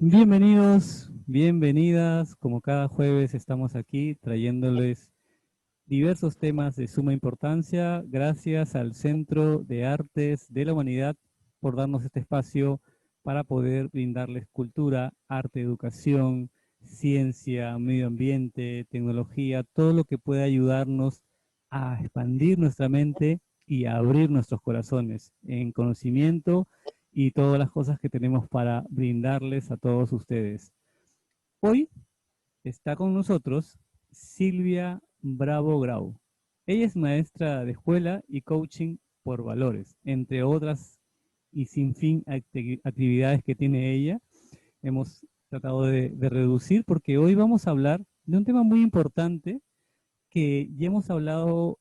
Bienvenidos, bienvenidas. Como cada jueves estamos aquí trayéndoles diversos temas de suma importancia. Gracias al Centro de Artes de la Humanidad por darnos este espacio para poder brindarles cultura, arte, educación, ciencia, medio ambiente, tecnología, todo lo que pueda ayudarnos a expandir nuestra mente y a abrir nuestros corazones en conocimiento y todas las cosas que tenemos para brindarles a todos ustedes. Hoy está con nosotros Silvia Bravo Grau. Ella es maestra de escuela y coaching por valores, entre otras y sin fin actividades que tiene ella. Hemos tratado de reducir porque hoy vamos a hablar de un tema muy importante que ya hemos hablado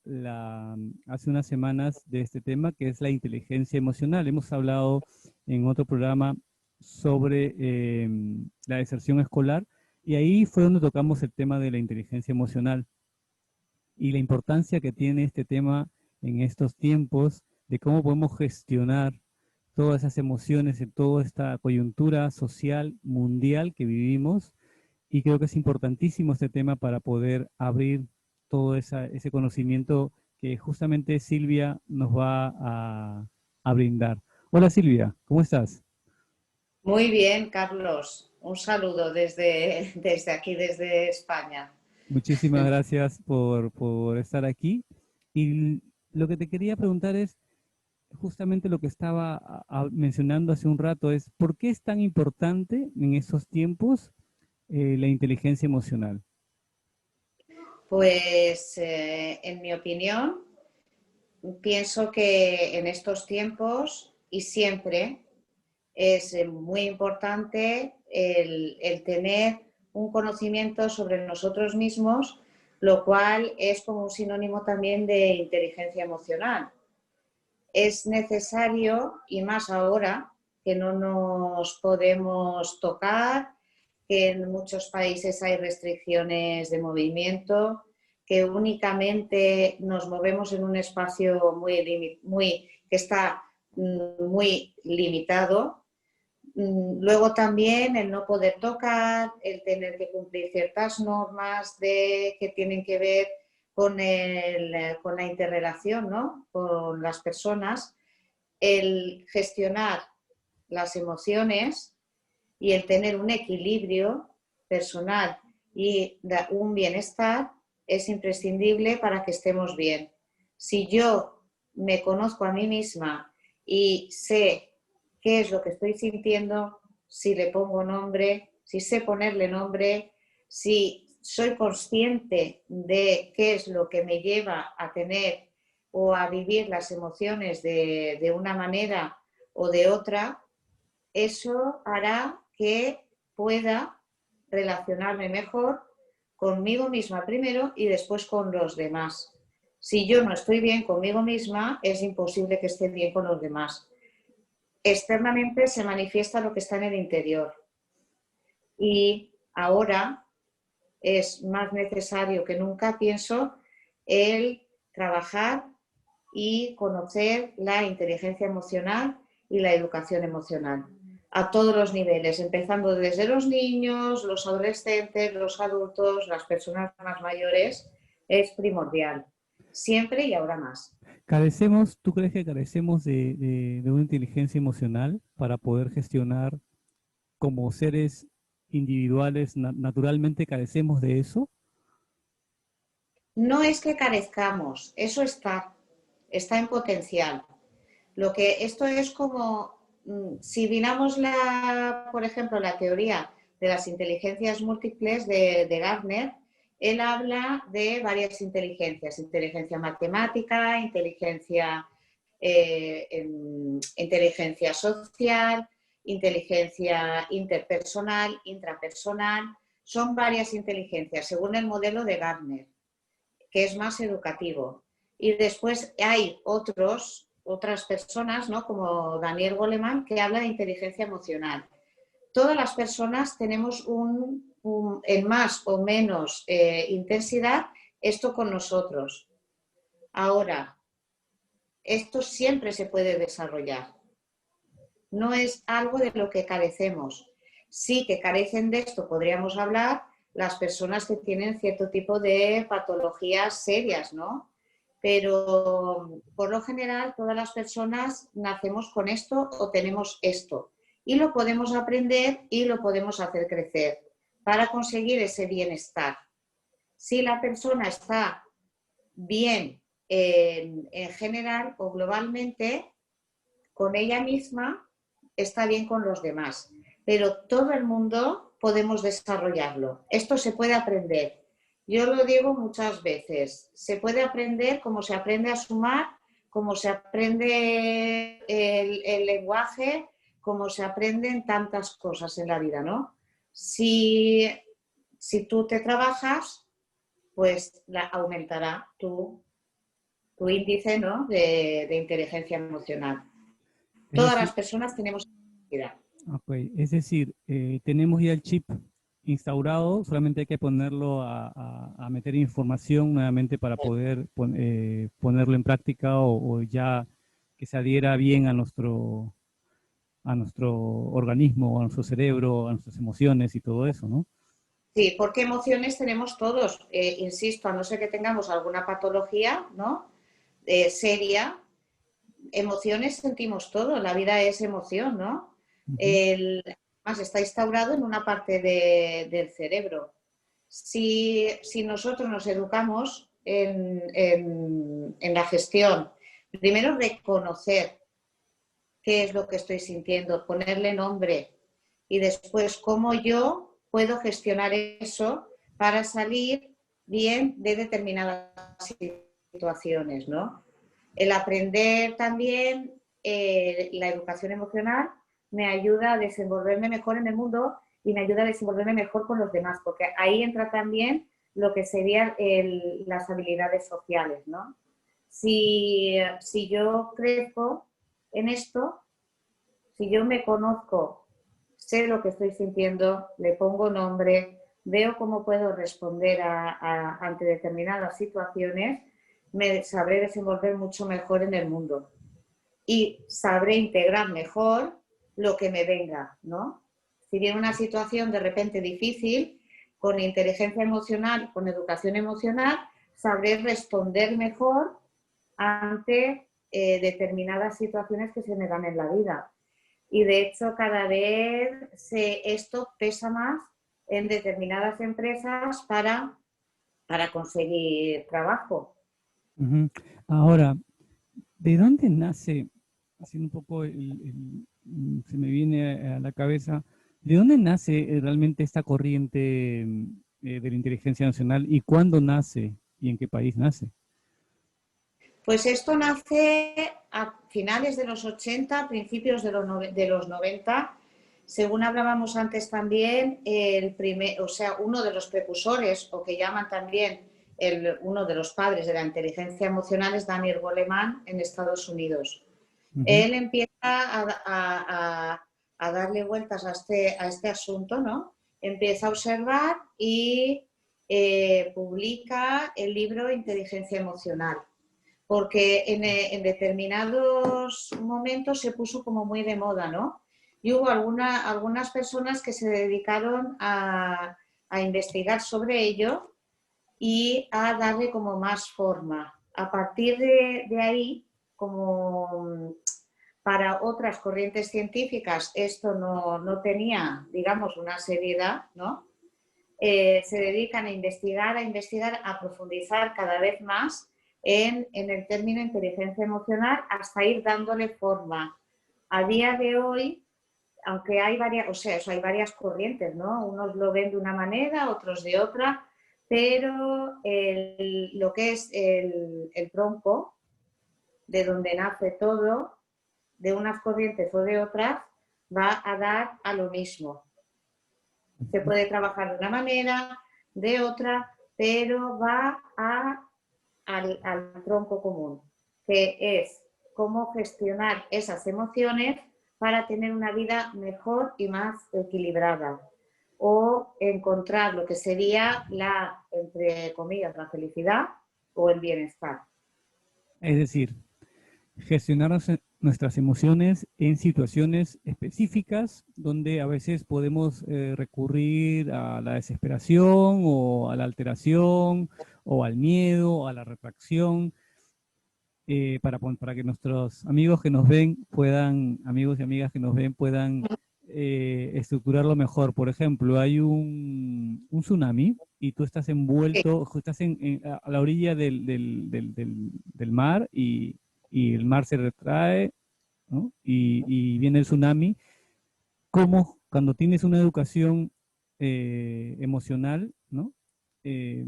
hace unas semanas de este tema, que es la inteligencia emocional. Hemos hablado en otro programa sobre la deserción escolar y ahí fue donde tocamos el tema de la inteligencia emocional y la importancia que tiene este tema en estos tiempos de cómo podemos gestionar todas esas emociones en toda esta coyuntura social mundial que vivimos, y creo que es importantísimo este tema para poder abrir todo ese conocimiento que justamente Silvia nos va a brindar. Hola Silvia, ¿cómo estás? Muy bien, Carlos. Un saludo desde aquí, desde España. Muchísimas gracias por estar aquí. Y lo que te quería preguntar es justamente lo que estaba mencionando hace un rato, es ¿por qué es tan importante en estos tiempos la inteligencia emocional? Pues, en mi opinión, pienso que en estos tiempos y siempre es muy importante el tener un conocimiento sobre nosotros mismos, lo cual es como un sinónimo también de inteligencia emocional. Es necesario, y más ahora, que no nos podemos tocar, que en muchos países hay restricciones de movimiento, que únicamente nos movemos en un espacio que está muy limitado. Luego también el no poder tocar, el tener que cumplir ciertas normas que tienen que ver con la interrelación, ¿no?, con las personas, el gestionar las emociones y el tener un equilibrio personal y un bienestar es imprescindible para que estemos bien. Si yo me conozco a mí misma y sé qué es lo que estoy sintiendo, si le pongo nombre, si sé ponerle nombre, si soy consciente de qué es lo que me lleva a tener o a vivir las emociones de una manera o de otra, eso hará que pueda relacionarme mejor conmigo misma primero y después con los demás. Si yo no estoy bien conmigo misma, es imposible que esté bien con los demás. Externamente se manifiesta lo que está en el interior. Y ahora es más necesario que nunca, pienso, el trabajar y conocer la inteligencia emocional y la educación emocional a todos los niveles, empezando desde los niños, los adolescentes, los adultos, las personas más mayores, es primordial, siempre y ahora más. Carecemos, ¿tú crees que carecemos de una inteligencia emocional para poder gestionar como seres individuales? Naturalmente carecemos de eso. No es que carezcamos, eso está en potencial. Lo que esto es como, si vinamos por ejemplo, la teoría de las inteligencias múltiples de Gardner, él habla de varias inteligencias: inteligencia matemática, inteligencia social, inteligencia interpersonal, intrapersonal. Son varias inteligencias según el modelo de Gardner, que es más educativo. Y después hay otras personas, ¿no?, como Daniel Goleman, que habla de inteligencia emocional. Todas las personas tenemos en más o menos intensidad esto con nosotros. Ahora, esto siempre se puede desarrollar. No es algo de lo que carecemos. Sí que carecen de esto, podríamos hablar, las personas que tienen cierto tipo de patologías serias, ¿no? Pero por lo general todas las personas nacemos con esto o tenemos esto y lo podemos aprender y lo podemos hacer crecer para conseguir ese bienestar. Si la persona está bien en general o globalmente, con ella misma está bien con los demás, pero todo el mundo podemos desarrollarlo. Esto se puede aprender. Yo lo digo muchas veces, se puede aprender como se aprende a sumar, como se aprende el lenguaje, como se aprenden tantas cosas en la vida, ¿no? Si tú te trabajas, pues aumentará tu índice, ¿no? de inteligencia emocional. Es Todas las decir, personas tenemos capacidad. ok, es decir, tenemos ya el chip instaurado, solamente hay que ponerlo a meter información nuevamente para poder ponerlo en práctica o ya que se adhiera bien a nuestro organismo, a nuestro cerebro, a nuestras emociones y todo eso, ¿no? Sí, porque emociones tenemos todos, insisto, a no ser que tengamos alguna patología, ¿no? Seria, emociones sentimos todo, la vida es emoción, ¿no? Ujú. Además está instaurado en una parte del cerebro. Si nosotros nos educamos en la gestión, primero reconocer qué es lo que estoy sintiendo, ponerle nombre y después cómo yo puedo gestionar eso para salir bien de determinadas situaciones, ¿no? El aprender también la educación emocional me ayuda a desenvolverme mejor en el mundo y me ayuda a desenvolverme mejor con los demás, porque ahí entra también lo que serían las habilidades sociales, ¿no? Si yo crezco en esto, si yo me conozco, sé lo que estoy sintiendo, le pongo nombre, veo cómo puedo responder ante determinadas situaciones, me sabré desenvolver mucho mejor en el mundo y sabré integrar mejor lo que me venga, ¿no? Si viene una situación de repente difícil, con inteligencia emocional, con educación emocional, sabré responder mejor ante determinadas situaciones que se me dan en la vida. Y de hecho cada vez esto pesa más en determinadas empresas para conseguir trabajo. Ujú. Ahora, ¿de dónde nace, haciendo un poco se me viene a la cabeza, ¿de dónde nace realmente esta corriente de la inteligencia nacional y cuándo nace y en qué país nace? Pues esto nace a finales de los 80, principios de los 90. Según hablábamos antes también, o sea, uno de los precursores, o que llaman también uno de los padres de la inteligencia emocional, es Daniel Goleman en Estados Unidos. Ujú. Él empieza a darle vueltas a este asunto, ¿no? Empieza a observar y publica el libro Inteligencia Emocional, porque en determinados momentos se puso como muy de moda, ¿no? Y hubo algunas personas que se dedicaron a investigar sobre ello y a darle como más forma. A partir de ahí, como para otras corrientes científicas esto no tenía, digamos, una seriedad, ¿no? Se dedican a investigar, a profundizar cada vez más en el término inteligencia emocional hasta ir dándole forma. A día de hoy, aunque hay varias, o sea, hay varias corrientes, ¿no? Unos lo ven de una manera, otros de otra, pero lo que es el tronco, de donde nace todo, de unas corrientes o de otras, va a dar a lo mismo. Se puede trabajar de una manera, de otra, pero va al tronco común, que es cómo gestionar esas emociones para tener una vida mejor y más equilibrada, o encontrar lo que sería entre comillas, la felicidad o el bienestar. Es decir, gestionar nuestras emociones en situaciones específicas donde a veces podemos recurrir a la desesperación o a la alteración o al miedo o a la retracción para que nuestros amigos que nos ven puedan, amigos y amigas que nos ven puedan estructurarlo mejor. Por ejemplo, hay un tsunami y tú estás envuelto, estás a la orilla del mar y el mar se retrae, ¿no? Y viene el tsunami. ¿Cómo cuando tienes una educación emocional, ¿no? Eh,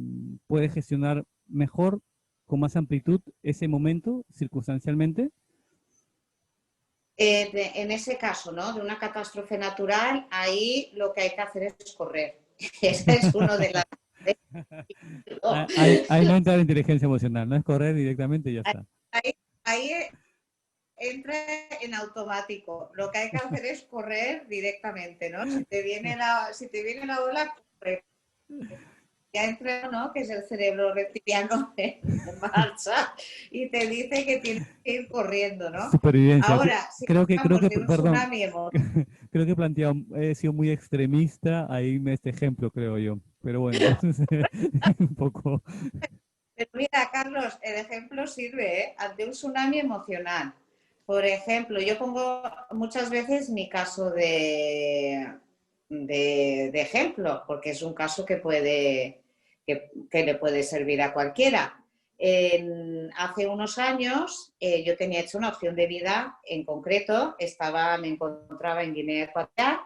puedes gestionar mejor, con más amplitud, ese momento circunstancialmente? En ese caso, ¿no? De una catástrofe natural, ahí lo que hay que hacer es correr. Ese es uno de las... Ahí no entra la inteligencia emocional, no es correr directamente y ya está. Ahí entra en automático. Lo que hay que hacer es correr directamente, ¿no? Si te viene la ola, corre. Ya entra, ¿no? Que es el cerebro reptiliano en marcha y te dice que tienes que ir corriendo, ¿no? Supervivencia. Ahora, si creo que, hablamos de un perdón, tsunami creo que he sido muy extremista ahí en este ejemplo, creo yo. Pero bueno, un poco. Pero mira, Carlos, el ejemplo sirve, ¿eh? Ante un tsunami emocional. Por ejemplo, yo pongo muchas veces mi caso de ejemplo, porque es un caso que le puede servir a cualquiera. Hace unos años yo tenía hecho una opción de vida en concreto, me encontraba en Guinea Ecuatorial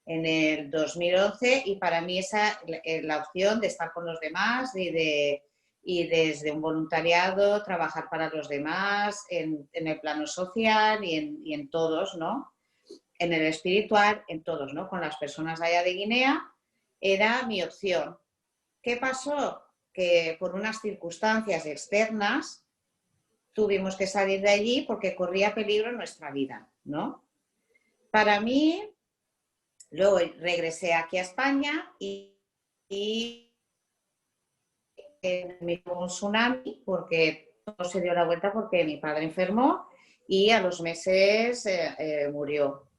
en el 2011 y para mí esa la opción de estar con los demás y desde un voluntariado trabajar para los demás en el plano social y en todos, ¿no? En el espiritual, en todos, ¿no? Con las personas allá de Guinea, era mi opción. ¿Qué pasó? Que por unas circunstancias externas tuvimos que salir de allí porque corría peligro nuestra vida, ¿no? Para mí, luego regresé aquí a España y me dio un tsunami porque no se dio la vuelta porque mi padre enfermó y a los meses murió.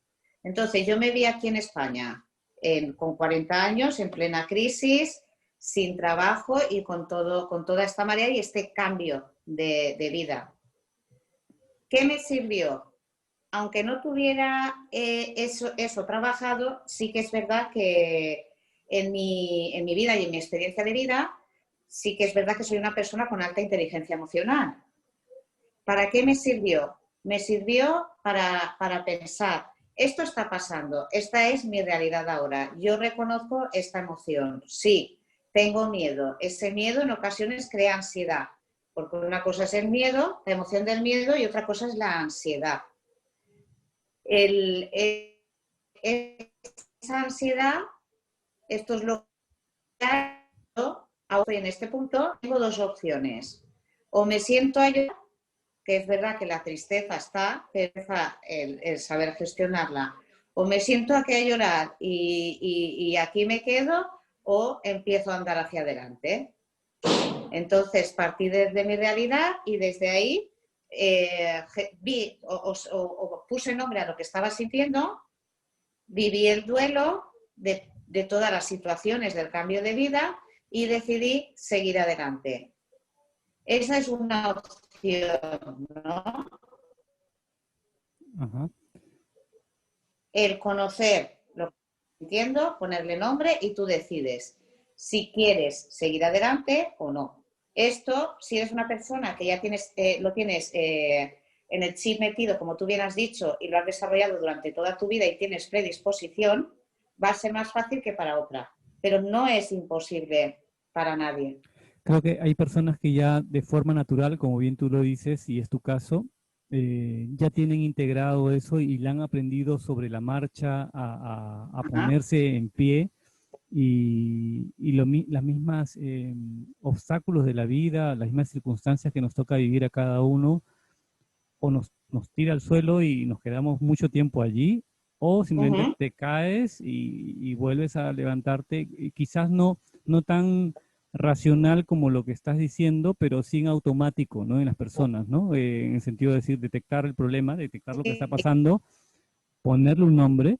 Entonces yo me vi aquí en España con 40 años, en plena crisis, sin trabajo y con toda esta marea y este cambio de vida. ¿Qué me sirvió? Aunque no tuviera eso trabajado, sí que es verdad que en mi vida y en mi experiencia de vida, sí que es verdad que soy una persona con alta inteligencia emocional. ¿Para qué me sirvió? Me sirvió para pensar, esto está pasando, esta es mi realidad ahora, yo reconozco esta emoción, sí, tengo miedo, ese miedo en ocasiones crea ansiedad, porque una cosa es el miedo, la emoción del miedo y otra cosa es la ansiedad. Esa ansiedad, esto es lo que ahora en este punto tengo dos opciones, o me siento a llorar, que es verdad que la tristeza está, pero el saber gestionarla. O me siento aquí a llorar y aquí me quedo, o empiezo a andar hacia adelante. Entonces partí desde mi realidad y desde ahí vi o puse nombre a lo que estaba sintiendo, viví el duelo de todas las situaciones del cambio de vida y decidí seguir adelante. Esa es una opción, ¿no? Ajá. El conocer lo que entiendo, ponerle nombre y tú decides si quieres seguir adelante o no. Esto, si eres una persona que ya lo tienes en el chip metido, como tú bien has dicho, y lo has desarrollado durante toda tu vida y tienes predisposición, va a ser más fácil que para otra. Pero no es imposible para nadie. Creo que hay personas que ya de forma natural, como bien tú lo dices, y es tu caso, ya tienen integrado eso y la han aprendido sobre la marcha a ponerse en pie y las mismas obstáculos de la vida, las mismas circunstancias que nos toca vivir a cada uno, o nos tira al suelo y nos quedamos mucho tiempo allí, o simplemente te caes y vuelves a levantarte, y quizás no tan racional como lo que estás diciendo, pero sin automático, ¿no? En las personas, ¿no? En el sentido de decir, detectar el problema, detectar lo que está Sí, pasando, ponerle un nombre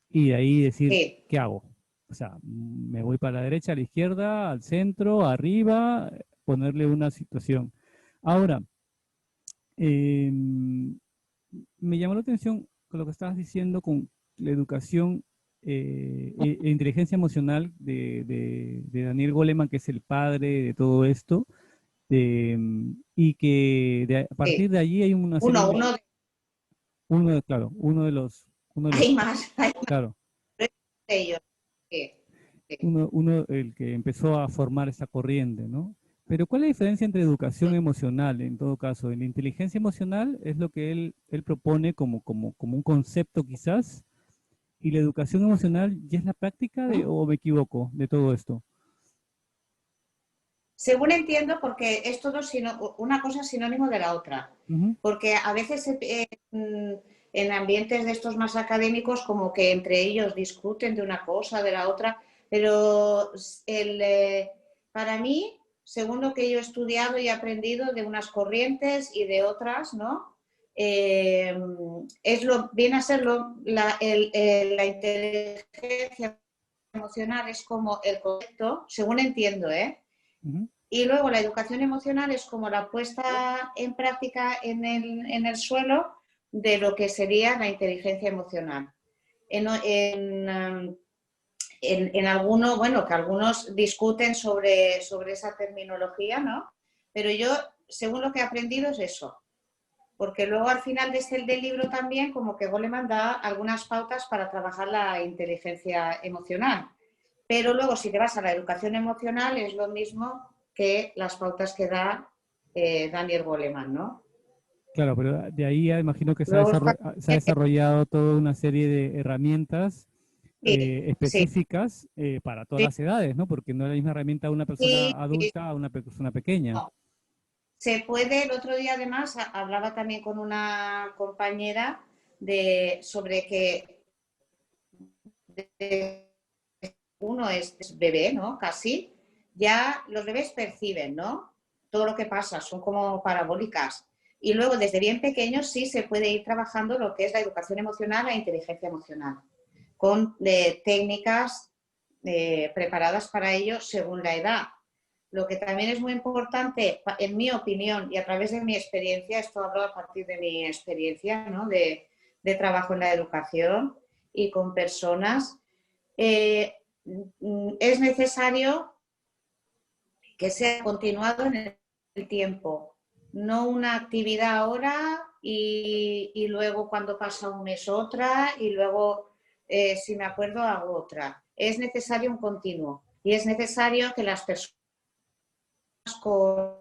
y de ahí decir, sí. ¿qué hago? O sea, me voy para la derecha, a la izquierda, al centro, arriba, ponerle una situación. Ahora, eh, me llamó la atención con lo que estabas diciendo con la educación e inteligencia emocional de Daniel Goleman, que es el padre de todo esto, y que a partir Sí. de allí hay una serie Uno, de, claro, uno de los, hay más, hay más claro, de ellos. Sí, sí. el que empezó a formar esa corriente, ¿no? Pero ¿cuál es la diferencia entre educación emocional, en todo caso? En la inteligencia emocional es lo que él propone como un concepto quizás, y la educación emocional ya es la práctica de, o me equivoco, de todo esto. Según entiendo, porque es todo una cosa sinónimo de la otra. Ujú. Porque a veces en ambientes de estos más académicos, como que entre ellos discuten de una cosa, de la otra, pero para mí, según lo que yo he estudiado y aprendido de unas corrientes y de otras, ¿no? Eh, viene a ser la inteligencia emocional es como el concepto, según entiendo, ¿eh? Ujú. Y luego la educación emocional es como la puesta en práctica en el suelo de lo que sería la inteligencia emocional. En alguno, bueno, que algunos discuten sobre esa terminología, ¿no? Pero yo, según lo que he aprendido, es eso. Porque luego al final del libro también, como que Goleman da algunas pautas para trabajar la inteligencia emocional. Pero luego, si te vas a la educación emocional, es lo mismo que las pautas que da Daniel Goleman, ¿no? Claro, pero de ahí ya imagino que Luego está... se ha desarrollado toda una serie de herramientas Sí, sí, específicas para todas sí, las edades, ¿no? Porque no es la misma herramienta a una persona sí, sí, adulta a una persona pequeña. no. Se puede, el otro día además hablaba también con una compañera sobre que uno es bebé, ¿no? Casi, ya los bebés perciben, ¿no? Todo lo que pasa, son como parabólicas. Y luego, desde bien pequeños, sí se puede ir trabajando lo que es la educación emocional e inteligencia emocional, con técnicas preparadas para ello según la edad. Lo que también es muy importante, en mi opinión y a través de mi experiencia, esto hablo a partir de mi experiencia, ¿no? de trabajo en la educación y con personas, eh, es necesario que sea continuado en el tiempo, no una actividad ahora y luego cuando pasa un mes otra y luego, si me acuerdo, hago otra. Es necesario un continuo y es necesario que las personas con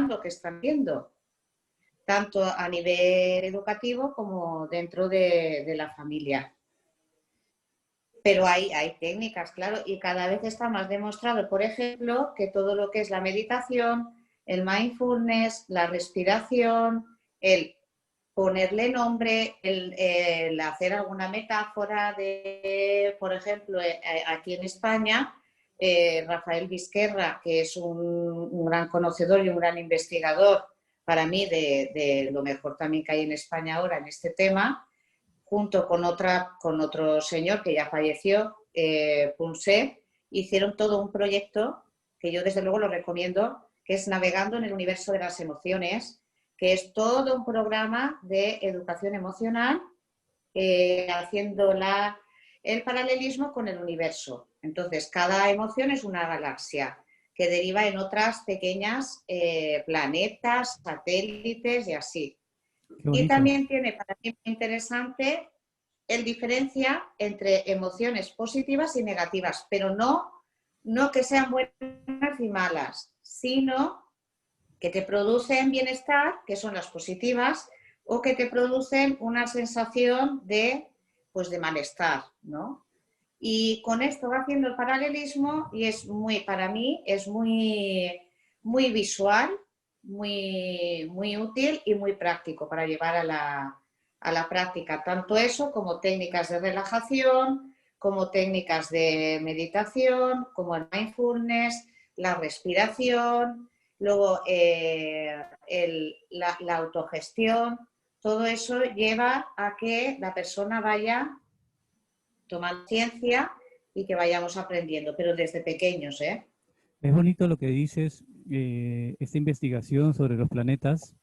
lo que están viendo, tanto a nivel educativo como dentro de la familia. Pero hay técnicas, claro, y cada vez está más demostrado, por ejemplo, que todo lo que es la meditación, el mindfulness, la respiración, el ponerle nombre, el hacer alguna metáfora de, por ejemplo, aquí en España, Rafael Vizquerra, que es un gran conocedor y un gran investigador para mí de lo mejor también que hay en España ahora en este tema, junto con otro señor que ya falleció, Punset, hicieron todo un proyecto que yo desde luego lo recomiendo, que es Navegando en el Universo de las Emociones, que es todo un programa de educación emocional, haciendo el paralelismo con el universo. Entonces, cada emoción es una galaxia que deriva en otras pequeñas planetas, satélites y así. Qué Y bonito. también tiene para mí muy interesante el diferencia entre emociones positivas y negativas, pero no que sean buenas y malas, sino que te producen bienestar, que son las positivas, o que te producen una sensación pues de malestar, ¿no? Y con esto va haciendo el paralelismo y para mí, es muy visual, muy útil y muy práctico para llevar a la práctica. Tanto eso como técnicas de relajación, como técnicas de meditación, como el mindfulness, la respiración, luego la autogestión, todo eso lleva a que la persona vaya tomando ciencia y que vayamos aprendiendo, pero desde pequeños, ¿eh? Es bonito lo que dices, esta investigación sobre los planetas,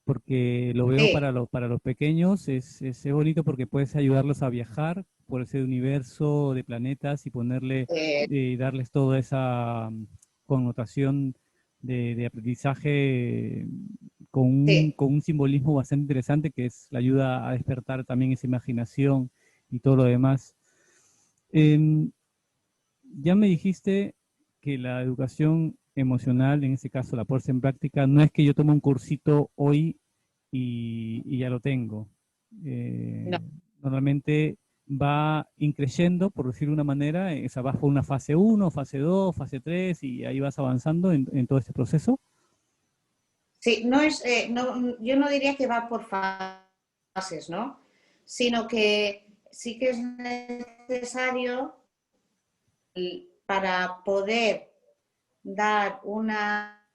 porque lo veo Sí, para los pequeños, es bonito porque puedes ayudarlos a viajar por ese universo de planetas y ponerle, darles toda esa connotación de aprendizaje sí. con un simbolismo bastante interesante que es la ayuda a despertar también esa imaginación y todo lo demás. Em, ya me dijiste que la educación emocional, en este caso la puesta en práctica, no es que yo tome un cursito hoy y ya lo tengo. No. Normalmente va increyendo, por decirlo de una manera, esa vas por una fase uno, fase 2, fase 3 y ahí vas avanzando en todo este proceso. Sí, no es, yo no diría que va por fases, ¿no? Sino que sí que es necesario para poder dar una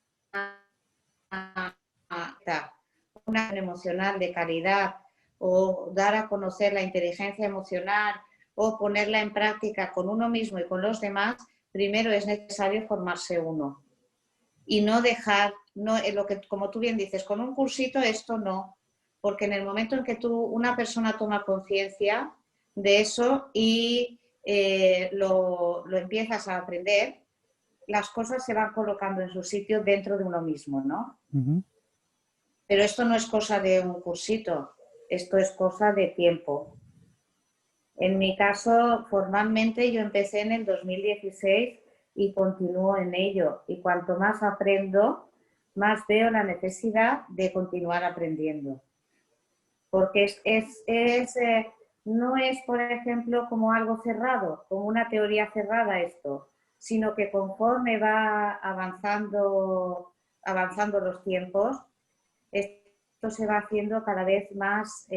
emocional de calidad o dar a conocer la inteligencia emocional o ponerla en práctica con uno mismo y con los demás, primero es necesario formarse uno y no dejar, no, lo que, como tú bien dices, con un cursito esto no, porque en el momento en que una persona toma conciencia de eso y lo empiezas a aprender, las cosas se van colocando en su sitio dentro de uno mismo, ¿no? Ujú. Pero esto no es cosa de un cursito, esto es cosa de tiempo. En mi caso, formalmente yo empecé en el 2016 y continúo en ello. Y cuanto más aprendo, más veo la necesidad de continuar aprendiendo. Porque no es, por ejemplo, como algo cerrado, como una teoría cerrada esto, sino que conforme va avanzando los tiempos, esto se va haciendo cada vez más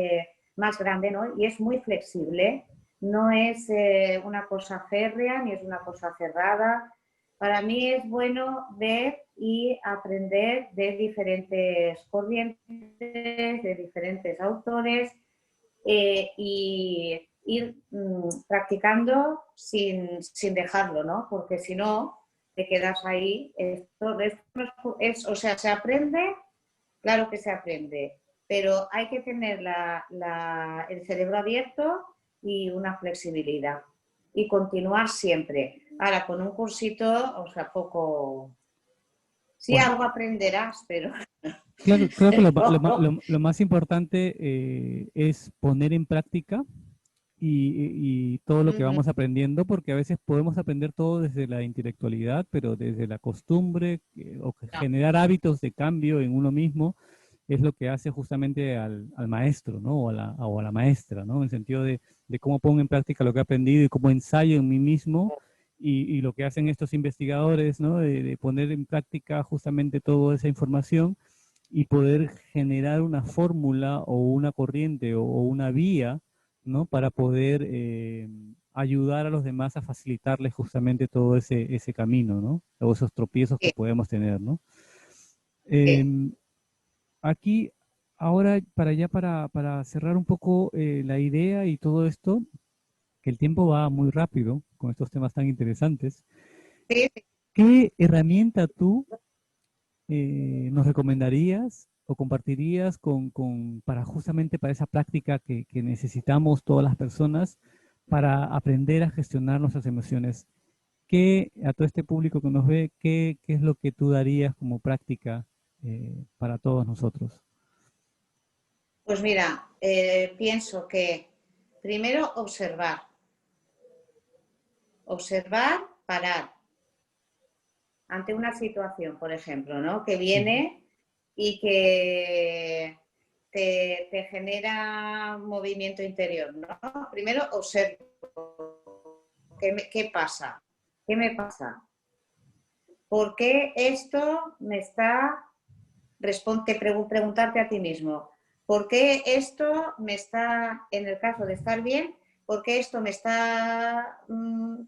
grande, ¿no? Y es muy flexible, no es una cosa férrea ni es una cosa cerrada. Para mí es bueno ver y aprender de diferentes corrientes, de diferentes autores y ir practicando sin dejarlo, ¿no? Porque si no, te quedas ahí. Esto o sea, se aprende. Claro que se aprende, pero hay que tener el cerebro abierto y una flexibilidad y continuar siempre. Ahora, con un cursito, o sea, poco... Sí, Bueno, algo aprenderás, pero claro, creo que no. lo más importante es poner en práctica y todo lo que Ujú. vamos aprendiendo, porque a veces podemos aprender todo desde la intelectualidad, pero desde la costumbre o que No, generar hábitos de cambio en uno mismo es lo que hace justamente al maestro, ¿no? O a la maestra, ¿no? En el sentido de cómo pongo en práctica lo que he aprendido y cómo ensayo en mí mismo y lo que hacen estos investigadores, ¿no? De poner en práctica justamente toda esa información y poder generar una fórmula o una corriente o una vía, ¿no? Para poder ayudar a los demás a facilitarles justamente todo ese camino, ¿no? O esos tropiezos que sí, podemos tener, ¿no? sí. Em, aquí, ahora, para cerrar un poco la idea y todo esto, que el tiempo va muy rápido con estos temas tan interesantes, Sí, ¿qué herramienta tú nos recomendarías o compartirías para justamente para esa práctica que necesitamos todas las personas para aprender a gestionar nuestras emociones? ¿Qué, a todo este público que nos ve, qué es lo que tú darías como práctica para todos nosotros? pues mira, pienso que primero observar, parar ante una situación, por ejemplo, ¿no? Que Ujú. viene y que te genera un movimiento interior, ¿no? Primero observo qué pasa, qué me pasa, por qué esto me está, preguntarte a ti mismo, ¿por qué esto me está, en el caso de estar bien, por qué esto me está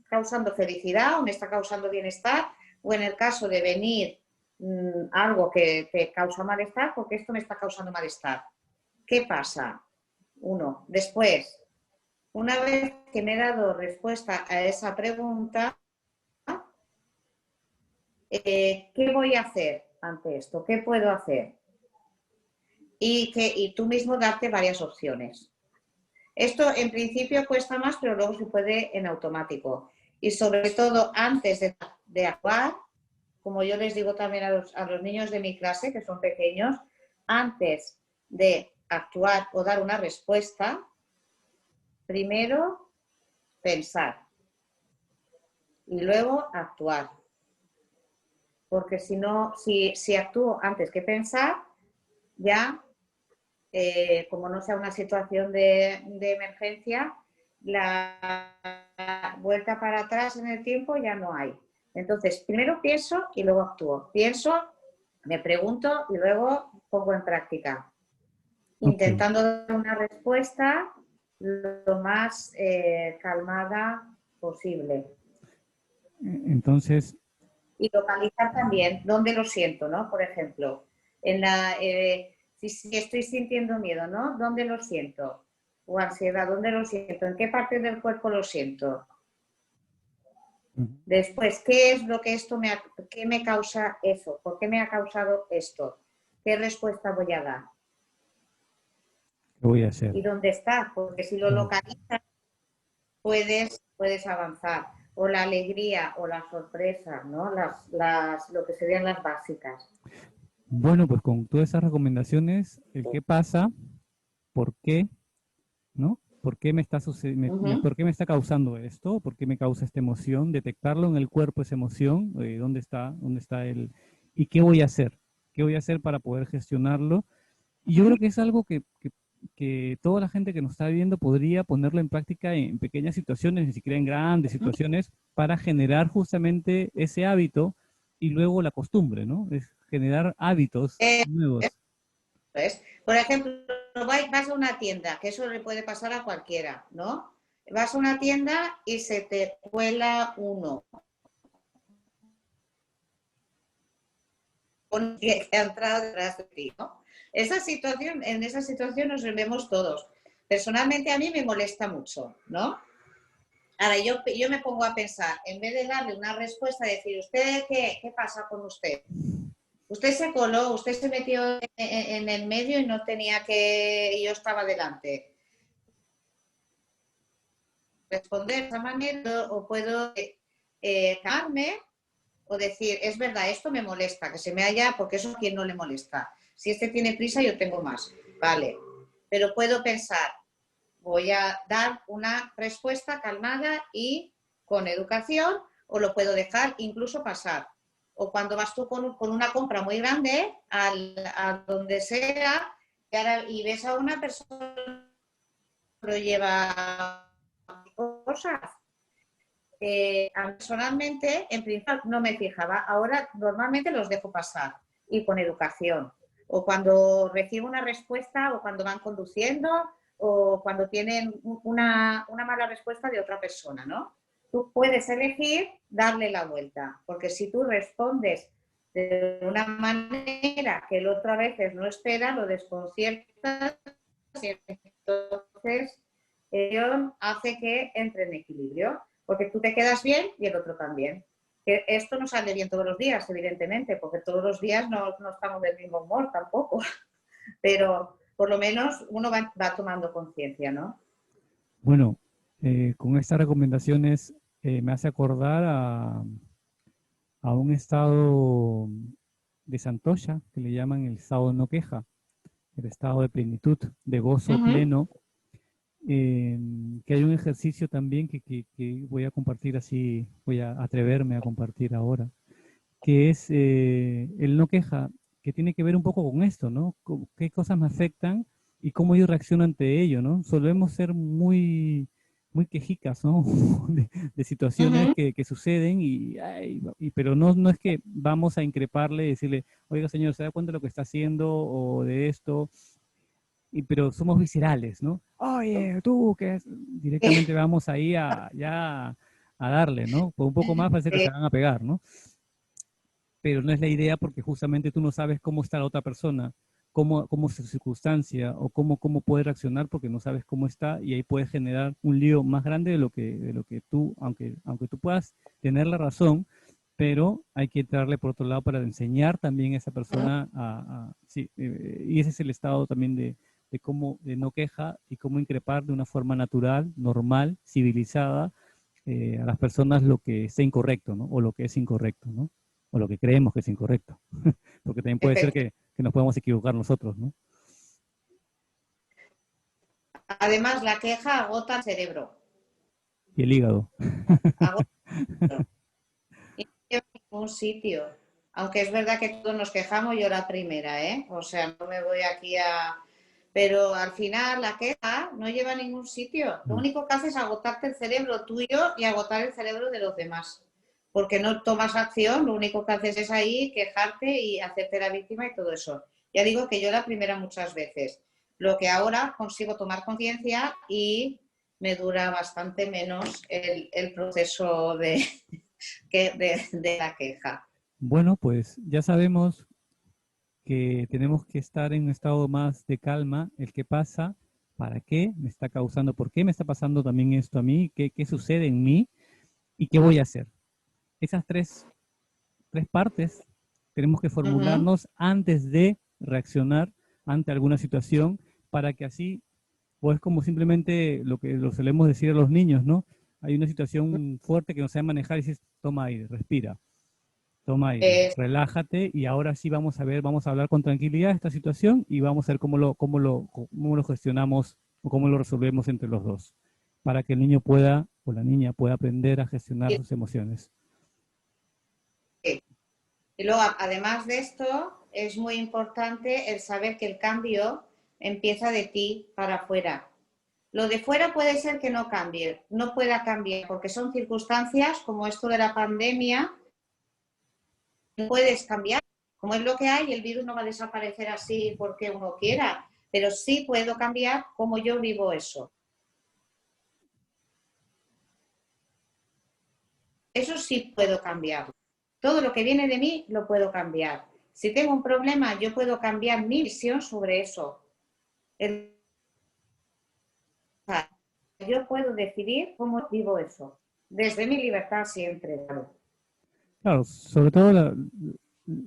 causando felicidad o me está causando bienestar? o en el caso de venir algo que te causa malestar, porque esto me está causando malestar. ¿Qué pasa? Uno, después, una vez que me he dado respuesta a esa pregunta, ¿qué voy a hacer ante esto? ¿Qué puedo hacer? Y tú mismo darte varias opciones. Esto en principio cuesta más, pero luego se puede en automático. Y sobre todo antes de actuar, como yo les digo también a los niños de mi clase, que son pequeños, antes de actuar o dar una respuesta, primero pensar y luego actuar. Porque si no, si actúo antes que pensar, ya, como no sea una situación de emergencia, la vuelta para atrás en el tiempo ya no hay. Entonces, primero pienso y luego actúo. Pienso, me pregunto y luego pongo en práctica. Intentando dar una respuesta lo más calmada posible. Entonces, Y localizar también dónde lo siento, ¿no? Por ejemplo, si estoy sintiendo miedo, ¿no? ¿Dónde lo siento? O ansiedad, ¿dónde lo siento? ¿En qué parte del cuerpo lo siento? Después, ¿qué es lo que qué me causa eso? ¿Por qué me ha causado esto? ¿Qué respuesta voy a dar? ¿qué voy a hacer? ¿Y dónde está? Porque si lo localizas, puedes avanzar. O la alegría o la sorpresa, ¿no? Lo que serían las básicas. Bueno, pues con todas esas recomendaciones, el qué pasa, por qué, ¿no? ¿Por qué me está por qué me está causando esto? ¿Por qué me causa esta emoción? Detectarlo en el cuerpo, esa emoción, dónde está el, y qué voy a hacer, qué voy a hacer para poder gestionarlo. Y yo creo que es algo que toda la gente que nos está viendo podría ponerlo en práctica en pequeñas situaciones, ni siquiera en grandes situaciones, para generar justamente ese hábito y luego la costumbre, ¿no? Es generar hábitos nuevos. ¿Ves? Por ejemplo, vas a una tienda, que eso le puede pasar a cualquiera, ¿no? Vas a una tienda y se te cuela uno que ha entrado detrás de ti, ¿no? En esa situación nos vemos todos. Personalmente a mí me molesta mucho, ¿no? Ahora yo me pongo a pensar, en vez de darle una respuesta, decir, ¿usted qué pasa con usted? Usted se coló, usted se metió en el medio y no tenía y yo estaba delante. Responder de esa manera o puedo calmarme o decir, es verdad, esto me molesta, que se me haya, porque eso a quien no le molesta. Si este tiene prisa, yo tengo más. Vale, pero puedo pensar, voy a dar una respuesta calmada y con educación, o lo puedo dejar incluso pasar. O cuando vas tú con una compra muy grande, a donde sea, y ves a una persona que lo lleva cosas. Personalmente, en principio no me fijaba, ahora normalmente los dejo pasar y con educación. O cuando recibo una respuesta, o cuando van conduciendo, o cuando tienen una mala respuesta de otra persona, ¿no? Tú puedes elegir darle la vuelta, porque si tú respondes de una manera que el otro a veces no espera, lo desconcierta, y entonces hace que entre en equilibrio, porque tú te quedas bien y el otro también. Que esto no sale bien todos los días, evidentemente, porque todos los días no estamos del mismo humor tampoco, pero por lo menos uno va tomando conciencia, ¿no? Bueno, con estas recomendaciones me hace acordar a un estado de Santosha, que le llaman el estado no queja, el estado de plenitud, de gozo pleno, que hay un ejercicio también que voy a compartir así, voy a atreverme a compartir ahora, que es el no queja, que tiene que ver un poco con esto, ¿no? ¿Qué cosas me afectan y cómo yo reacciono ante ello, ¿no? Solemos ser muy quejicas, ¿no? De situaciones que suceden pero no es que vamos a increparle y decirle, oiga señor, ¿se da cuenta de lo que está haciendo o de esto? Pero somos viscerales, ¿no? Oye, tú, que directamente vamos ahí ya a darle, ¿no? Por un poco más parece que se van a pegar, ¿no? pero no es la idea porque justamente tú no sabes cómo está la otra persona, cómo es su circunstancia o cómo puede reaccionar porque no sabes cómo está y ahí puedes generar un lío más grande de lo que tú, aunque tú puedas tener la razón, pero hay que entrarle por otro lado para enseñar también a esa persona sí, y ese es el estado también de cómo, de no queja y cómo increpar de una forma natural, normal, civilizada, a las personas lo que está incorrecto, ¿no? O lo que es incorrecto, ¿no? O lo que creemos que es incorrecto. Porque también puede ser que nos podamos equivocar nosotros, ¿no? Además, la queja agota el cerebro. Y el hígado. Agota el cerebro. Y no lleva a ningún sitio. Aunque es verdad que todos nos quejamos, yo la primera, ¿eh? O sea, no me voy aquí a... Pero al final la queja no lleva a ningún sitio. Lo único que hace es agotarte el cerebro tuyo y agotar el cerebro de los demás. Porque no tomas acción, lo único que haces es ahí quejarte y hacerte la víctima y todo eso. Ya digo que yo la primera muchas veces. Lo que ahora consigo tomar conciencia y me dura bastante menos el proceso de la queja. Bueno, pues ya sabemos que tenemos que estar en un estado más de calma, el que pasa, para qué me está causando, por qué me está pasando también esto a mí, qué sucede en mí y qué voy a hacer. Esas tres partes tenemos que formularnos antes de reaccionar ante alguna situación para que así, o es como simplemente lo que lo solemos decir a los niños, ¿no? Hay una situación fuerte que no sabe manejar y dices, toma aire, respira. Toma aire, relájate y ahora sí vamos a ver, vamos a hablar con tranquilidad esta situación y vamos a ver cómo lo gestionamos o cómo lo resolvemos entre los dos, para que el niño pueda o la niña pueda aprender a gestionar sus emociones. Y luego, además de esto, es muy importante el saber que el cambio empieza de ti para afuera. Lo de fuera puede ser que no cambie, no pueda cambiar, porque son circunstancias como esto de la pandemia, no puedes cambiar. Como es lo que hay, el virus no va a desaparecer así porque uno quiera, pero sí puedo cambiar cómo yo vivo eso. Eso sí puedo cambiarlo. Todo lo que viene de mí lo puedo cambiar. Si tengo un problema, yo puedo cambiar mi visión sobre eso. Yo puedo decidir cómo vivo eso. Desde mi libertad siempre. Claro, sobre todo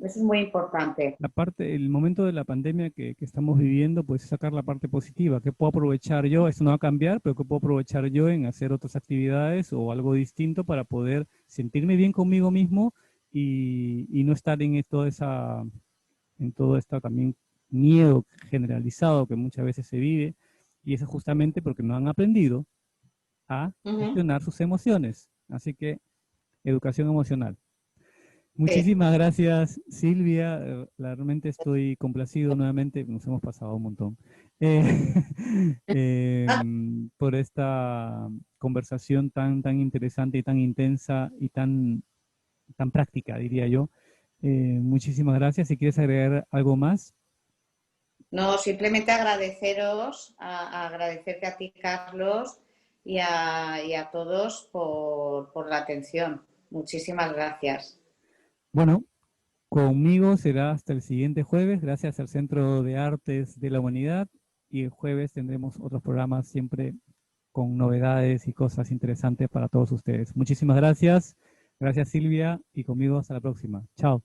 Eso es muy importante. la parte, el momento de la pandemia que estamos viviendo, pues sacar la parte positiva. ¿Qué puedo aprovechar yo? Esto no va a cambiar, pero ¿qué puedo aprovechar yo en hacer otras actividades o algo distinto para poder sentirme bien conmigo mismo y no estar en todo este también miedo generalizado que muchas veces se vive? Y eso justamente porque no han aprendido a gestionar sus emociones. Así que, educación emocional. Muchísimas gracias, Silvia. Realmente estoy complacido nuevamente, nos hemos pasado un montón, por esta conversación tan interesante y tan intensa y tan práctica, diría yo. Muchísimas gracias. Si quieres agregar algo más. No, simplemente agradeceros, agradecerte a ti, Carlos, y a todos por la atención. Muchísimas gracias. Bueno, conmigo será hasta el siguiente jueves, gracias al Centro de Artes de la Humanidad, y el jueves tendremos otros programas siempre con novedades y cosas interesantes para todos ustedes. Muchísimas gracias. Gracias, Silvia, y conmigo hasta la próxima. Chao.